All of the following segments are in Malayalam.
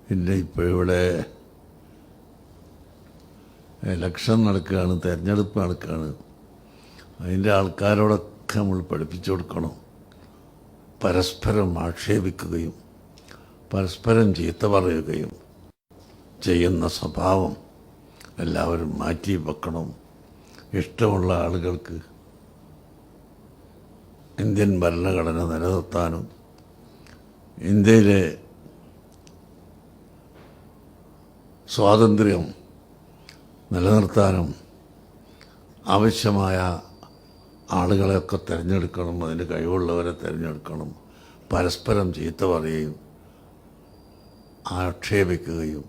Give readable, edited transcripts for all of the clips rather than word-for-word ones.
പിന്നെ ഇപ്പോൾ ഇവിടെ ഇലക്ഷൻ നടക്കുകയാണ്, തെരഞ്ഞെടുപ്പ് നടക്കുകയാണ്. അതിൻ്റെ ആൾക്കാരോടൊക്കെ നമ്മൾ പഠിപ്പിച്ചു കൊടുക്കണം. പരസ്പരം ആക്ഷേപിക്കുകയും പരസ്പരം ചീത്ത പറയുകയും ചെയ്യുന്ന സ്വഭാവം എല്ലാവരും മാറ്റി വെക്കണം. ഇഷ്ടമുള്ള ആളുകൾക്ക് ഇന്ത്യൻ ഭരണഘടന നിലനിർത്താനും ഇന്ത്യയിലെ സ്വാതന്ത്ര്യം നിലനിർത്താനും ആവശ്യമായ ആളുകളെയൊക്കെ തിരഞ്ഞെടുക്കണം. അതിന് കഴിവുള്ളവരെ തിരഞ്ഞെടുക്കണം. പരസ്പരം ചീത്ത പറയുകയും ആക്ഷേപിക്കുകയും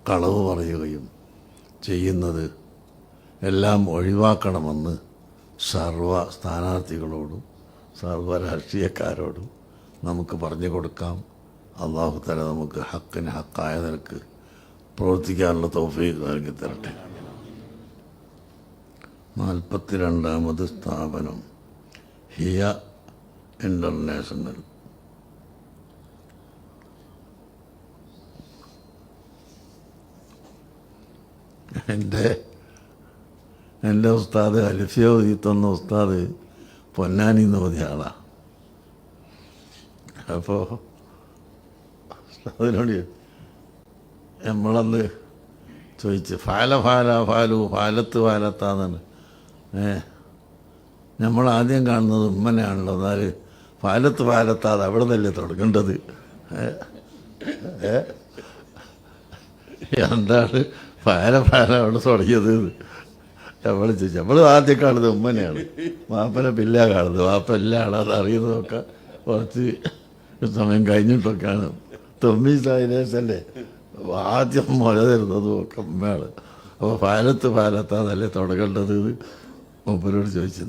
കളവ് പറയുകയും ചെയ്യുന്നത് എല്ലാം ഒഴിവാക്കണമെന്ന് സർവ സ്ഥാനാർത്ഥികളോടും സർവ രാഷ്ട്രീയക്കാരോടും നമുക്ക് പറഞ്ഞു കൊടുക്കാം. അല്ലാഹു തആല നമുക്ക് ഹക്കിന് ഹക്കായ നിലക്ക് പ്രവർത്തിക്കാനുള്ള തൗഫീഖ് നൽകി തരട്ടെ. 42ാമത് സ്ഥാപനം ഹിയ ഇൻ്റർനാഷണൽ. എൻ്റെ ഉസ്താദ് അലിഫിയ ഓതി തന്ന ഉസ്താദ് പൊന്നാനി എന്ന് ഓതിയ ആളാണ്. അപ്പോൾ അതിനോട് നമ്മളന്ന് ചോദിച്ച് ഫാലത്ത് ഫാലത്താന്നാണ്. നമ്മളാദ്യം കാണുന്നത് ഉമ്മനെയാണല്ലോ. എന്നാൽ ഫാലത്താത് അവിടെ നിന്നല്ലേ തുടങ്ങേണ്ടത്. എന്താണ് ഫാല അവിടെ തുടങ്ങിയത് നമ്മൾ ചോദിച്ചു. നമ്മൾ ആദ്യം കാണുന്നത് ഉമ്മനെയാണ്. വാപ്പനെ പില്ല കാണുന്നത്. വാപ്പ എല്ലാ ആളത് അറിയുന്നതൊക്കെ കുറച്ച് സമയം കഴിഞ്ഞിട്ടൊക്കെയാണ്. തൊമ്മീസായില്ലേ ആദ്യം മുല തരുന്നതും ഒക്കെ ഉമ്മയാണ്. അപ്പോൾ ഫാലത്താന്നല്ലേ തുടങ്ങേണ്ടത് മൂപ്പരോട് ചോദിച്ചു.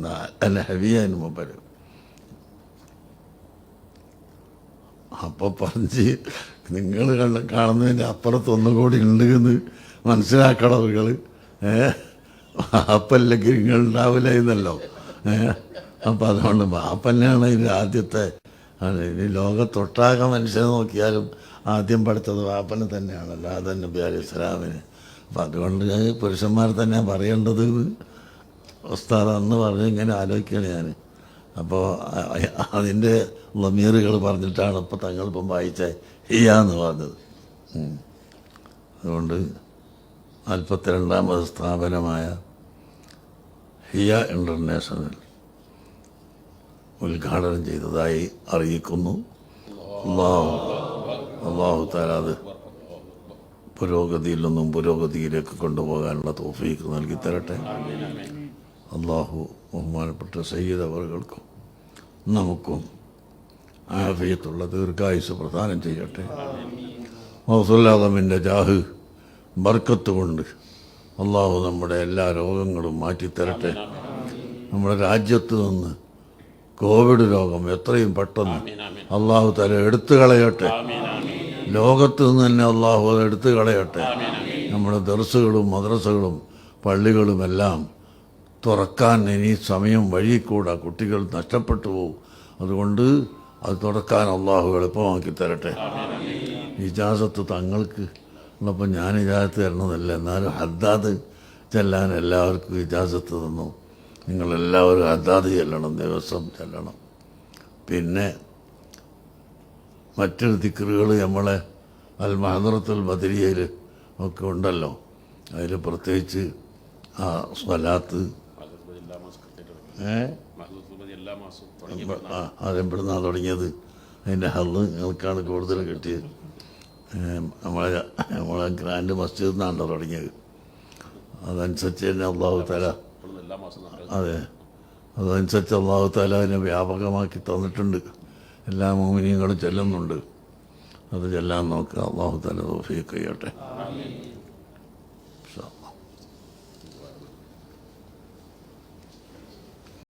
അല്ല ഹവിയാൻ മൂപ്പര്. അപ്പോൾ പറഞ്ഞ് നിങ്ങൾ കാണുന്നതിൻ്റെ അപ്പുറത്ത് ഒന്നുകൂടി ഉണ്ട് എന്ന് മനസ്സിലാക്കണം നിങ്ങൾ. വാപ്പല്ലെങ്കിൽ നിങ്ങൾ ഉണ്ടാവില്ല എന്നല്ലോ. അപ്പം അതുകൊണ്ട് വാപ്പന്നെയാണ് ഇതിൻ്റെ ആദ്യത്തെ. ഇനി ലോകത്തൊട്ടാകെ മനുഷ്യനെ നോക്കിയാലും ആദ്യം പഠിച്ചത് വാപ്പനെ തന്നെയാണല്ലോ, ആദം നബി അലൈഹി സ്വലാമിന്. അപ്പം അതുകൊണ്ട് പുരുഷന്മാർ തന്നെ പറയേണ്ടത് ഉസ്താദ് അന്ന് പറഞ്ഞ് ഇങ്ങനെ ആലോചിക്കുകയാണ് ഞാൻ. അപ്പോൾ അതിൻ്റെ ലമീറുകൾ പറഞ്ഞിട്ടാണ് ഇപ്പോൾ തങ്ങളിപ്പം വായിച്ച ഹിയാന്ന് പറഞ്ഞത്. അതുകൊണ്ട് 42ാമത് സ്ഥാപനമായ ഹിയ ഇൻ്റർനാഷണൽ ഉദ്ഘാടനം ചെയ്തതായി അറിയിക്കുന്നു. അല്ലാഹു തആല അത് പുരോഗതിയിൽ നിന്നും പുരോഗതിയിലേക്ക് കൊണ്ടുപോകാനുള്ള തൗഫീഖ് നൽകി തരട്ടെ. അല്ലാഹു ബഹുമാനപ്പെട്ട സയ്യിദ് അവർകൾക്കും നമുക്കും ആഫിയത്തുള്ള ദീർഘായുസ് പ്രദാനം ചെയ്യട്ടെ. മൗസുല്ലാദമിൻ്റെ ജാഹ് ബർക്കത്ത് കൊണ്ട് അള്ളാഹു നമ്മുടെ എല്ലാ രോഗങ്ങളും മാറ്റിത്തരട്ടെ. നമ്മുടെ രാജ്യത്ത് നിന്ന് കോവിഡ് രോഗം എത്രയും പെട്ടെന്ന് അള്ളാഹു തആല എടുത്തു കളയട്ടെ. ലോകത്ത് നിന്ന് തന്നെ അള്ളാഹു അത് എടുത്തു കളയട്ടെ. നമ്മുടെ ദർസുകളും മദ്രസകളും പള്ളികളുമെല്ലാം തുറക്കാൻ ഇനി സമയം വഴിക്കൂടാ. കുട്ടികൾ നഷ്ടപ്പെട്ടു പോകും. അതുകൊണ്ട് അത് തുറക്കാൻ അള്ളാഹു എളുപ്പമാക്കി തരട്ടെ. ഇജാസത്ത് തങ്ങൾക്ക് ഉള്ളപ്പോൾ ഞാൻ ഇജാസത്ത് തരണതല്ല, എന്നാലും ഹദ്ദാദ് ചെല്ലാൻ എല്ലാവർക്കും ഇജാസത്ത് തന്നു. നിങ്ങളെല്ലാവരും ഹദ്ദാദ് ചെല്ലണം, ദിവസം ചെല്ലണം. പിന്നെ മറ്റൊരു ദിക്റുകൾ നമ്മളെ അൽ മഹദറത്തുൽ ബദരിയയിൽ ഒക്കെ ഉണ്ടല്ലോ. അതിൽ പ്രത്യേകിച്ച് ആ സ്വലാത്ത് അതെവിടുന്നാണ് തുടങ്ങിയത്. അതിൻ്റെ ഹല്ല് ഞങ്ങൾക്കാണ് കൂടുതൽ കിട്ടിയത്. നമ്മളെ ഗ്രാൻഡ് മസ്ജിദിൽ നിന്നാണല്ലോ തുടങ്ങിയത്. അതനുസരിച്ച് തന്നെ അല്ലാഹു തആല അതനുസരിച്ച് അല്ലാഹു തആല അതിനെ വ്യാപകമാക്കി തന്നിട്ടുണ്ട്. എല്ലാ മുഅ്മിനീങ്ങളും ചെല്ലുന്നുണ്ട്. അത് ചെല്ലാൻ നോക്കുക. അല്ലാഹു തആല തൗഫീഖ് ചെയ്യട്ടെ.